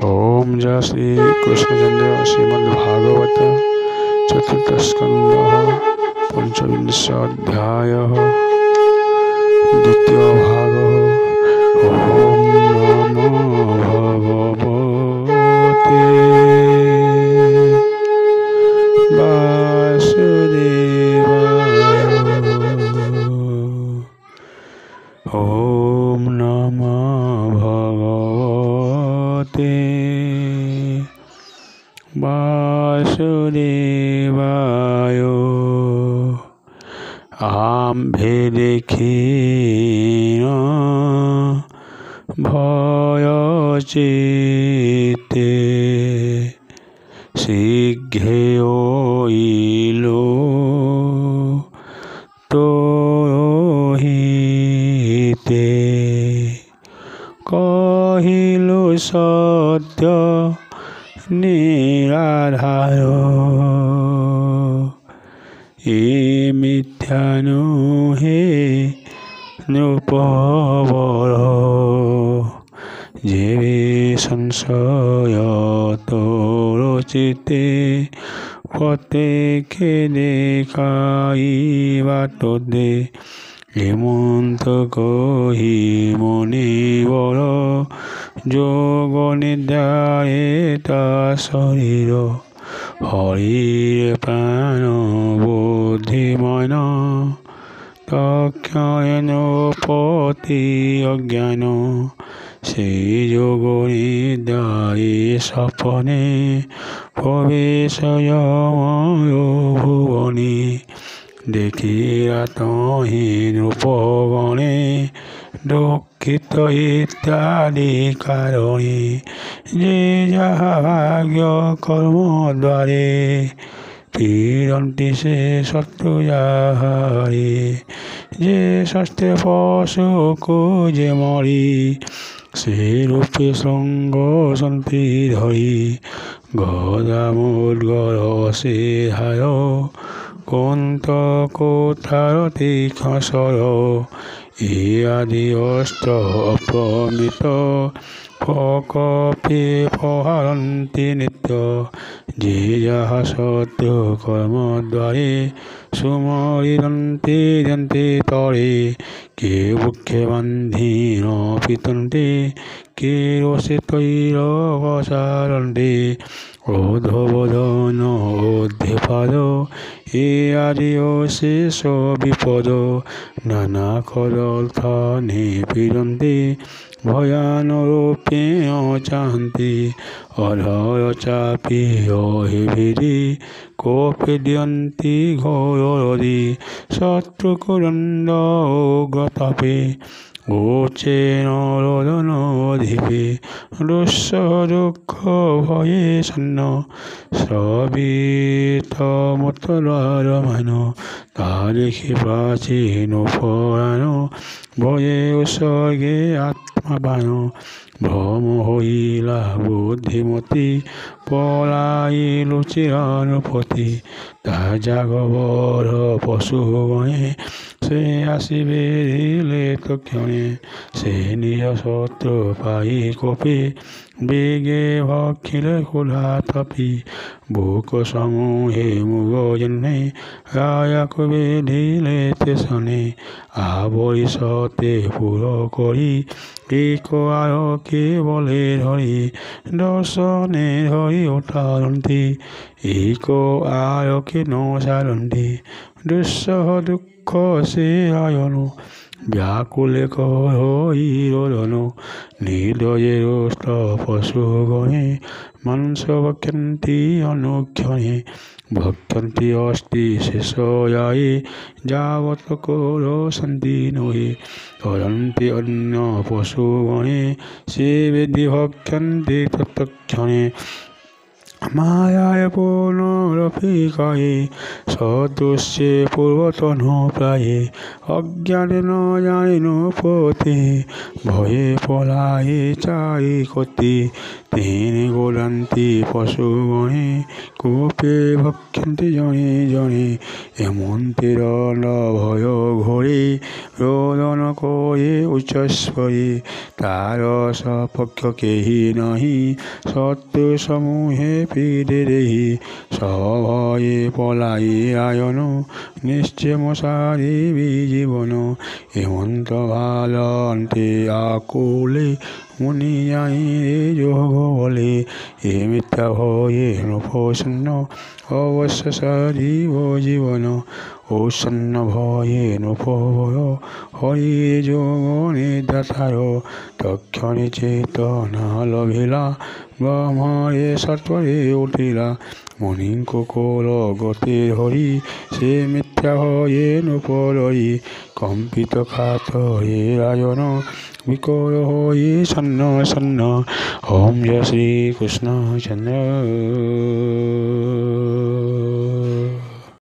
ओम जय श्री कृष्णचंद्र श्रीमद्भागवत चतुर्थस्कंध पंचविंशाध्याय द्वितीय भाग। ओम नमो भगवते वासुदेवाय। ओम नमो भगवते वासुदेवाय। आम्भेदेखीन भयचिते शीघ्रेयैलो तोहिते कहिलो सत्य निराधार ए मिथ्यानुहे नृपवर जेवे संशय तोरचिते प्रत्येके देखाई बाटोदे हेमंत कही मुनिवर যোগ নিদ্রায়ে তা শরীর হরির প্রাণ বুদ্ধিমন তক্ষয়েন পতি অজ্ঞান সেই যোগ নিদ্রায়ে স্বপনে প্রবেশয় ভুবনে দেখিরা তহি নৃপগণে দুঃখিত ইত্যাদি কারণে যে যাহা ভাগ্য কর্ম দ্বারে পীড়ন্তি সে শত্রু যাহারে যে শাস্ত্রে পশু যে মরি সে রূপে সঙ্গ সন্তি ধরি গদা মুদ্গর সে হার কুন্ত কোঠার তীক্ষ্ণস্বর এ আদি অস্ত্র অপ্রমিত ফকপে প্রহারন্তি নিত্য যে যাহা সত্য কর্ম দ্বারে সুমরিদন্তি যন্তে তরে কে বুক্ষে বান্ধি ন পিতন্তে কে রসে তৈর বসারন্তে অধবদন অধ্যপাদ এ আদি অশেষ বিপদ নানা কদর্থ নিপীড়ন্তি ভয়ানরূপে চাহান্তি অধয় চাপি অহিভিরি কোপে দিয়ন্তি ঘোরদি শত্রুকুরন্দ উগ্রতাপে গোচেন রোদন ধীপে দুঃস দুঃখ ভয়ে সন্ন শ্রবিত মতলার মান তা দেখি প্রাচীন পুরাণ ভয়ে উৎসর্গে আত্মাবান ভ্রম হইলা বুদ্ধিমতী পলাইল চিরানুপতি তা জাগবর পশুগণে সে আসিবে দিলে তক্ষণে সে নিজ শত্রু পাই কপি বেগে ভক্ষিলে খোলা তপি বুক সমূহে মুগ জন্মে রায়া কবে দিলে তেসনে আবরি সতে পুর করি এক আরকে বলে ধরি দর্শনে ধরি উঠারন্তি এক আরকে নসারন্তি দুঃসহ দুঃখ সে আয়ন ব্যাকুলে কই রোদন নির্দয়ে রুষ্ট পশুগণে মাংস ভক্ষন্তি অনুক্ষণে ভক্ষন্তি অস্তি শেষয়ায়ে যাবত কোরসন্তি নহে তরন্তি অন্য পশুগণে সে বেদি ভক্ষন্তি তৎক্ষণে মায়ায় পুনরপিকায়ে সদস্যে পূর্বতন প্রায়ে অজ্ঞানেন জানিন পথে ভয়ে পলায়ে চারি কতি তিনি গোলান্তি পশুগণে কোপে ভক্ষন্তি জনে জনে এমন তেরণ ভয় ঘোরে রোদন করে উচ্চস্বরে তার সপক্ষ কেহি নাহি সত্য সমূহে পিড়ে রেহি সভয়ে পলাই আয়ন নিশ্চয় মশারি জীবন হেমন্ত ভালন্তে আকুলে মুনি যাই যোগ বলে এ মিথ্যা ভয়ে নৃপসন্ন অবশ্য সারিব জীবন ঔষন্ন ভয়ে নৃপভয় হয়ে যোগনে দাতার তক্ষণে চেতনা লভিলা ব্রহ্মরে সত্বরে উঠিলা মণিকুকুল গতে হরি সে মিথ্যা হয়ে নৃপরয়ী কম্পিত খাতরে রায়ন বিকল হয়ে সন্ন সন্ন ওম জয় শ্রীকৃষ্ণ চন্দ্র।